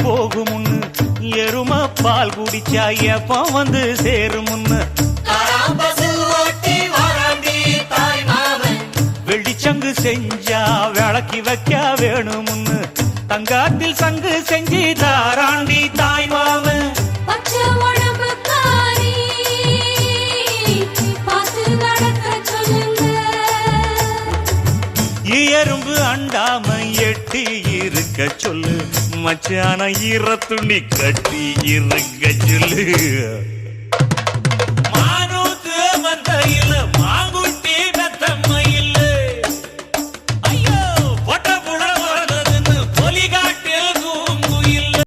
போகும் முன்னு எரும பால் குடிச்சா எப்ப வந்து சேரும் முன்னு வெள்ளிச்சங்கு செஞ்சா விளக்கி வைக்க வேணும் முன்னு தங்காத்தில் சங்கு செஞ்சு தாராண்டி தாய் மாமன் எறும்பு அண்டாம எட்டி இருக்க சொல்லு மச்சான ஈர துணி கட்டி இருக்க சொல்லு